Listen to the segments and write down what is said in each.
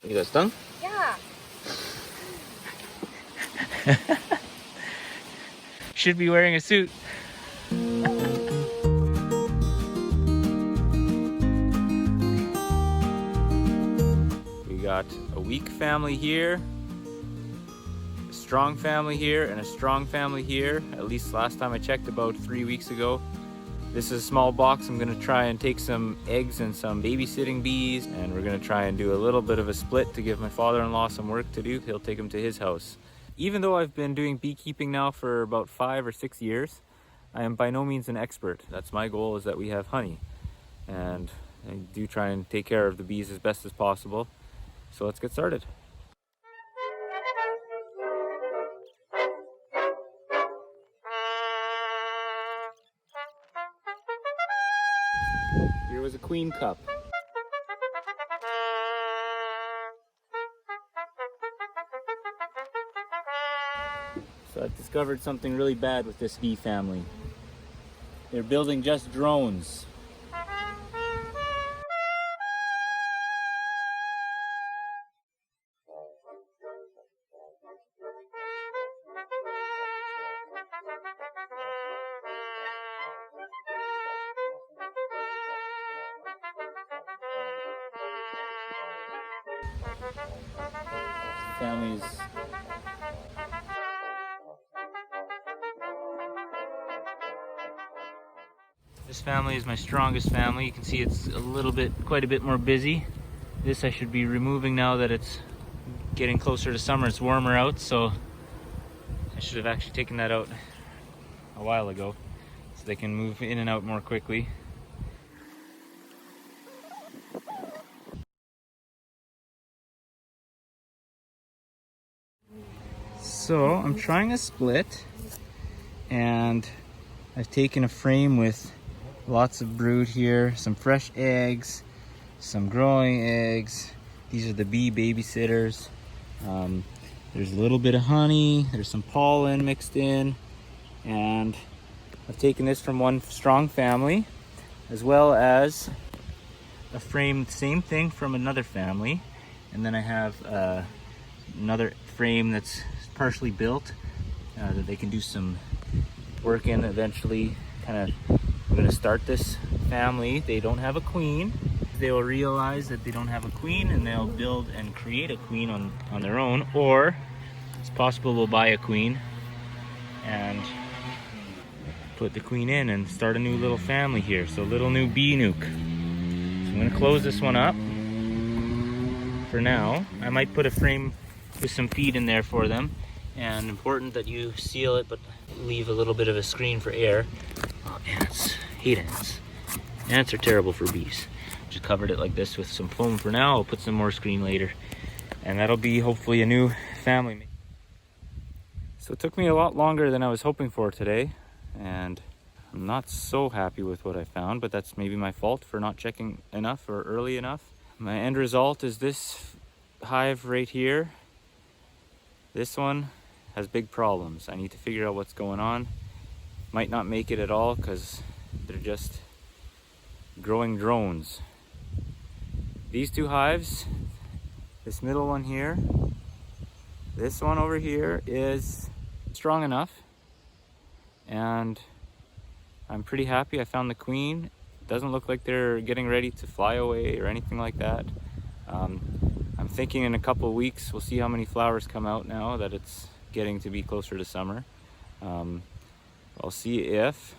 You got stung? Yeah. Should be wearing a suit. We got a weak family here, a strong family here, and a strong family here. At least last time I checked, about 3 weeks ago. This is a small box. I'm gonna try and take some eggs and some babysitting bees, and we're gonna try and do a little bit of a split to give my father-in-law some work to do. He'll take them to his house. Even though I've been doing beekeeping now for about 5 or 6 years, I am by no means an expert. That's my goal, is that we have honey. And I do try and take care of the bees as best as possible. So let's get started. Here was a queen cup. So I've discovered something really bad with this bee family. They're building just drones. Families. This family is my strongest family. You can see it's quite a bit more busy. This I should be removing now that it's getting closer to summer. It's warmer out, so I should have actually taken that out a while ago so they can move in and out more quickly. So I'm trying a split, and I've taken a frame with lots of brood here, some fresh eggs, some growing eggs. These are the bee babysitters. There's a little bit of honey, there's some pollen mixed in, and I've taken this from one strong family, as well as a frame, same thing, from another family. And then I have another frame that's partially built that they can do some work in eventually. I'm going to start this family. They don't have a queen. They will realize that they don't have a queen, and they'll build and create a queen on their own, or it's possible we'll buy a queen and put the queen in and start a new little family here. So little new bee nuke. So I'm going to close this one up for now. I might put a frame with some feed in there for them, and important that you seal it but leave a little bit of a screen for air. Oh, ants. Hate ants. Ants are terrible for bees. Just covered it like this with some foam for now. I'll put some more screen later, and that'll be hopefully a new family. So it took me a lot longer than I was hoping for today, and I'm not so happy with what I found, but that's maybe my fault for not checking enough or early enough. My end result is this hive right here. This one has big problems. I need to figure out what's going on. Might not make it at all because they're just growing drones. These two hives, this middle one here, this one over here is strong enough, and I'm pretty happy. I found the queen. It doesn't look like they're getting ready to fly away or anything like that. I'm thinking in a couple of weeks we'll see how many flowers come out now that it's getting to be closer to summer. I'll see if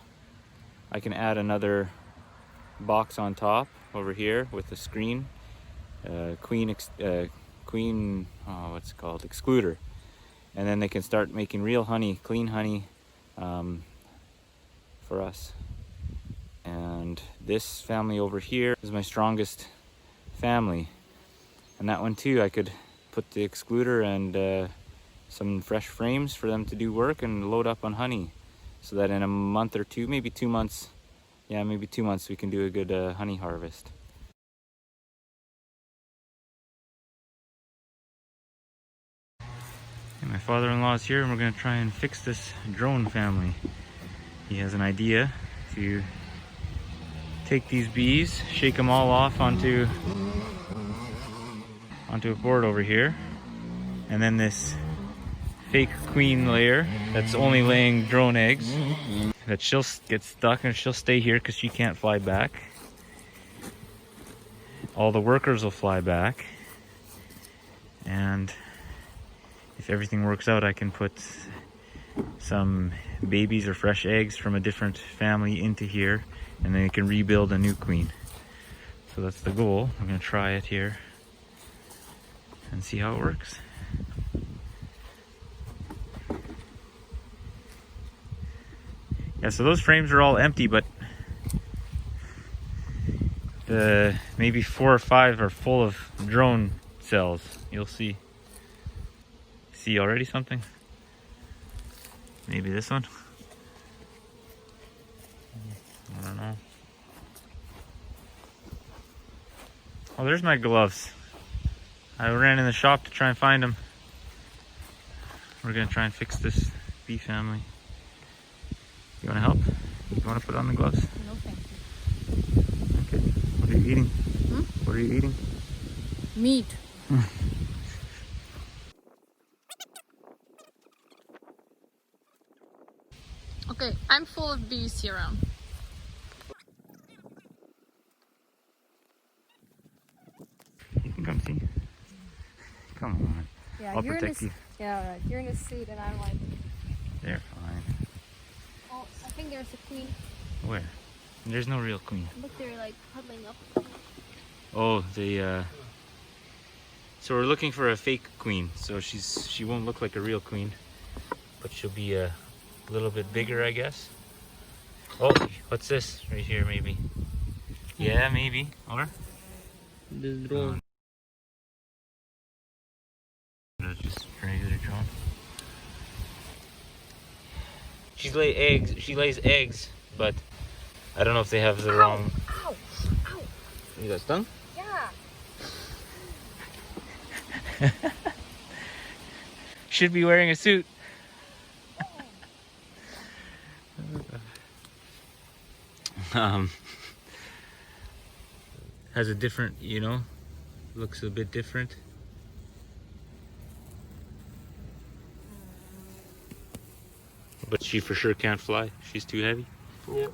I can add another box on top over here with a screen, what's it called, excluder, and then they can start making real honey, clean honey, for us. And this family over here is my strongest family, and that one too, I could put the excluder and some fresh frames for them to do work and load up on honey, so that in a month or two, maybe 2 months, maybe 2 months, we can do a good honey harvest. And my father-in-law is here, and we're going to try and fix this drone family. He has an idea to take these bees, shake them all off onto onto a board over here. And then this fake queen layer that's only laying drone eggs. That she'll get stuck and she'll stay here because she can't fly back. All the workers will fly back. And if everything works out, I can put some babies or fresh eggs from a different family into here, and then you can rebuild a new queen. So that's the goal. I'm gonna try it here and see how it works. Yeah, so those frames are all empty, but the maybe 4 or 5 are full of drone cells. You'll see. See already something? Maybe this one? I don't know. Oh, there's my gloves. I ran in the shop to try and find them. We're gonna try and fix this bee family. You wanna help? You wanna put on the gloves? No, thank you. Okay. What are you eating? What are you eating? Meat. Okay, I'm full of bee serum. You can come see. Come on. Yeah, I'll protect you. Yeah, right. You're in a seat and I'm like... They're fine. Oh, I think there's a queen. Where? There's no real queen. Look, they're like huddling up. Oh, so we're looking for a fake queen. So she won't look like a real queen, but she'll be a little bit bigger, I guess. Oh, what's this right here? Maybe. Yeah, maybe. Or The drone. That's just regular drone. She lays eggs, but I don't know if they have the wrong. Ow! Ow! You got stung? Yeah! Should be wearing a suit. Has a different, looks a bit different. But she for sure can't fly. She's too heavy. Yeah.